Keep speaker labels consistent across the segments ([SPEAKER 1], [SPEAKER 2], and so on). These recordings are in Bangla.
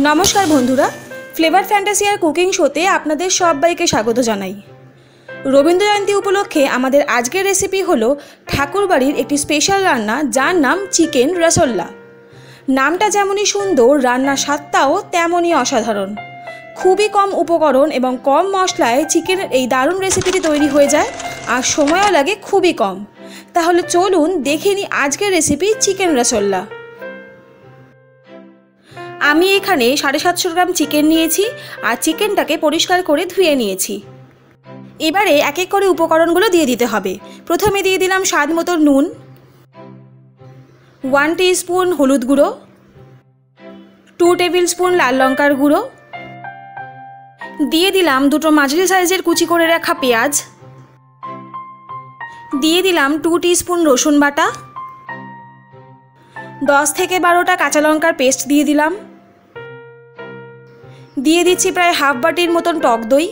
[SPEAKER 1] नमस्कार बंधुरा फ्लेवर्ड फैंटासियार कुकिंग शोते आपनादेर सबाइके स्वागत जानाई। रवींद्र जयंती उपलक्षे आमादेर आजकेर रेसिपि हलो ठाकुरबाड़ीर एकटी स्पेशल रान्ना जार नाम चिकेन रसोल्ला। नामटा जेमनई सुंदर रान्नार स्वादटाओ तेमनई असाधारण। खूबई कम उपकरण एबं कम मशलाय चिकेनेर एई दारुण रेसिपिटी तैरी हये जाय आर समयও लागे खूबई कम। ताहले चलुन देखे निই आजकेर रेसिपि चिकेन रसोल्ला। आमी एखाने 750 ग्राम चिकेन निয়েছি আর চিকেনটাকে পরিষ্কার করে ধুয়ে নিয়েছি। এবারে এক এক করে উপকরণগুলো দিয়ে দিতে হবে। প্রথমে দিয়ে দিলাম স্বাদ মতো নুন, 1 টিস্পুন হলুদ গুঁড়ো, 2 টেবিল স্পুন লাল লঙ্কার গুঁড়ো, দিয়ে দিলাম দুটো মাঝারি সাইজের কুচি করে রাখা পেঁয়াজ, দিয়ে দিলাম 2 টিস্পুন রসুন বাটা, 10 থেকে 12টা কাঁচা লঙ্কার পেস্ট দিয়ে দিলাম, দিয়ে দিচ্ছি প্রায় হাফ বাটির মতন টক দই।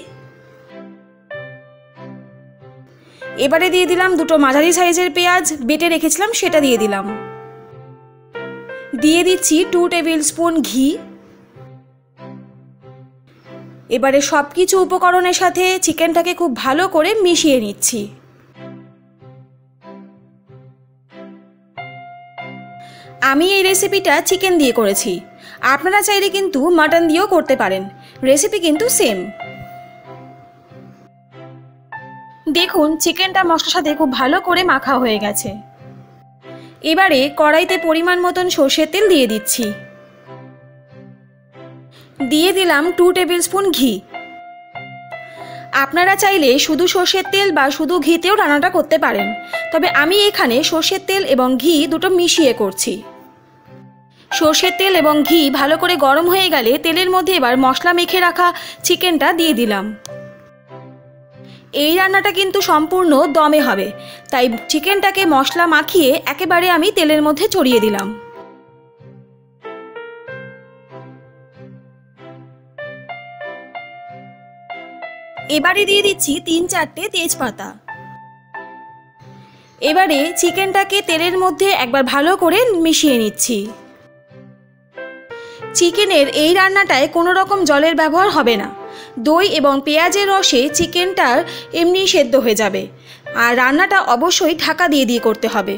[SPEAKER 1] এবারে দিয়ে দিলাম দুটো মাঝারি সাইজের পেঁয়াজ বেটে রেখেছিলাম সেটা দিয়ে দিলাম, দিয়ে দিচ্ছি 2 টেবিল স্পুন ঘি। এবারে সবকিছু উপকরণের সাথে চিকেনটাকে খুব ভালো করে মিশিয়ে নিচ্ছি। আমি এই রেসিপিটা চিকেন দিয়ে করেছি, আপনারা চাইলে কিন্তু মাটন দিয়েও করতে পারেন, রেসিপি কিন্তু সেম। দেখুন চিকেনটা মশলার সাথে খুব ভালো করে মাখা হয়ে গেছে। এবারে কড়াইতে পরিমাণ মতন সরষের তেল দিয়ে দিচ্ছি, দিয়ে দিলাম 2 টেবিল স্পুন ঘি। আপনারা চাইলে শুধু সরষের তেল বা শুধু ঘিতেও রান্নাটা করতে পারেন, তবে আমি এখানে সরষের তেল এবং ঘি দুটো মিশিয়ে করছি। সরষের তেল এবং ঘি ভালো করে গরম হয়ে গেলে তেলের মধ্যে এবার মশলা মেখে রাখা চিকেনটা দিয়ে দিলাম। এই রান্নাটা কিন্তু সম্পূর্ণ দমে হবে, তাই চিকেনটাকে মশলা মাখিয়ে একেবারে আমি তেলের মধ্যে ছড়িয়ে দিলাম। এবারে দিয়ে দিচ্ছি 3-4টে তেজপাতা। এবারে চিকেনটাকে তেলের মধ্যে একবার ভালো করে মিশিয়ে নিচ্ছি। চিকেনের এই রান্নাটায় কোনো রকম জলের ব্যবহার হবে না। দই এবং পেঁয়াজের রসে চিকেনটার এমনি সেদ্ধ হয়ে যাবে, আর রান্নাটা অবশ্যই ঢাকা দিয়ে দিয়ে করতে হবে।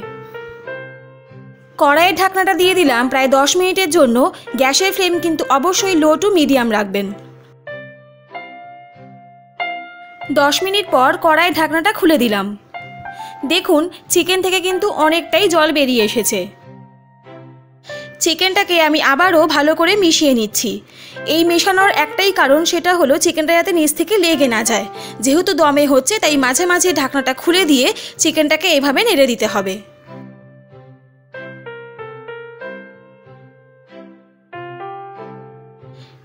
[SPEAKER 1] কড়াইয়ের ঢাকনাটা দিয়ে দিলাম প্রায় 10 মিনিটের জন্য। গ্যাসের ফ্লেম কিন্তু অবশ্যই লো টু মিডিয়াম রাখবেন। 10 মিনিট পর কড়াইয়ের ঢাকনাটা খুলে দিলাম। দেখুন চিকেন থেকে কিন্তু অনেকটাই জল বেরিয়ে এসেছে। চিকেনটাকে আমি আবারও ভালো করে মিশিয়ে নিচ্ছি। এই মেশানোর একটাই কারণ, সেটা হলো চিকেনটা যাতে নিচ থেকে লেগে না যায়। যেহেতু দমে হচ্ছে তাই মাঝে মাঝে ঢাকনাটা খুলে দিয়ে চিকেনটাকে এভাবে নেড়ে দিতে হবে।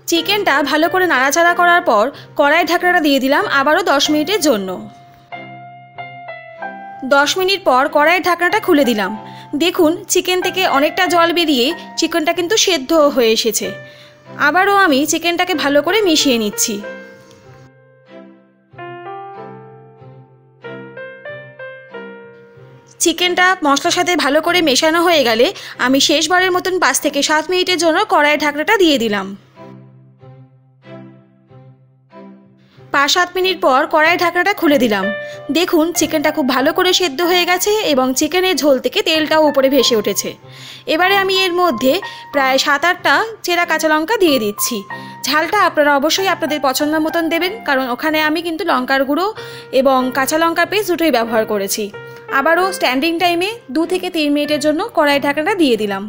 [SPEAKER 1] চিকেনটা ভালো করে নাড়াচাড়া করার পর কড়াইয়ের ঢাকনাটা দিয়ে দিলাম আবারও 10 মিনিটের জন্য। 10 মিনিট পর কড়াইয়ের ঢাকনাটা খুলে দিলাম। দেখুন চিকেন থেকে অনেকটা জল বেরিয়ে চিকেনটা কিন্তু সেদ্ধ হয়ে এসেছে। আবারও আমি চিকেনটাকে ভালো করে মিশিয়ে নিচ্ছি। চিকেনটা মশলার সাথে ভালো করে মেশানো হয়ে গেলে আমি শেষবারের মতন 5 থেকে 7 মিনিটের জন্য কড়াইয়ের ঢাকনাটা দিয়ে দিলাম। 5-7 মিনিট পর কড়াইয়ের ঢাকনাটা খুলে দিলাম। দেখুন চিকেনটা খুব ভালো করে সেদ্ধ হয়ে গেছে এবং চিকেনের ঝোল থেকে তেলটাও উপরে ভেসে উঠেছে। এবারে আমি এর মধ্যে প্রায় 7-8টা চেরা কাঁচা লঙ্কা দিয়ে দিচ্ছি। ঝালটা আপনারা অবশ্যই আপনাদের পছন্দ মতন দেবেন, কারণ ওখানে আমি কিন্তু লঙ্কার গুঁড়ো এবং কাঁচা লঙ্কার পেস্ট দুটোই ব্যবহার করেছি। আবারও স্ট্যান্ডিং টাইমে 2 থেকে 3 মিনিটের জন্য কড়াইয়ের ঢাকনাটা দিয়ে দিলাম।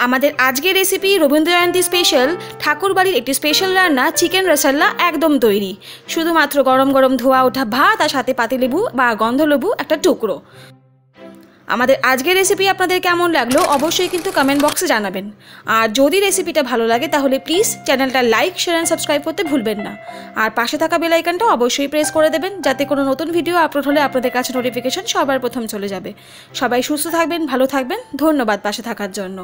[SPEAKER 1] আমাদের আজকের রেসিপি রবীন্দ্র জয়ন্তী স্পেশাল ঠাকুরবাড়ির একটি স্পেশাল রান্না চিকেন রসোল্লা একদম তৈরি। শুধুমাত্র গরম গরম ধোয়া ওঠা ভাত আর সাথে পাতিলেবু বা গন্ধলেবু একটা টুকরো। আমাদের আজকের রেসিপি আপনাদের কেমন লাগলো অবশ্যই কিন্তু কমেন্ট বক্সে জানাবেন। আর যদি রেসিপিটা ভালো লাগে তাহলে প্লিজ চ্যানেলটা লাইক, শেয়ার অ্যান্ড সাবস্ক্রাইব করতে ভুলবেন না। আর পাশে থাকা বেল আইকনটা অবশ্যই প্রেস করে দেবেন, যাতে কোনো নতুন ভিডিও আপলোড হলে আপনাদের কাছে নোটিফিকেশন সবার প্রথম চলে যাবে। সবাই সুস্থ থাকবেন, ভালো থাকবেন। ধন্যবাদ পাশে থাকার জন্য।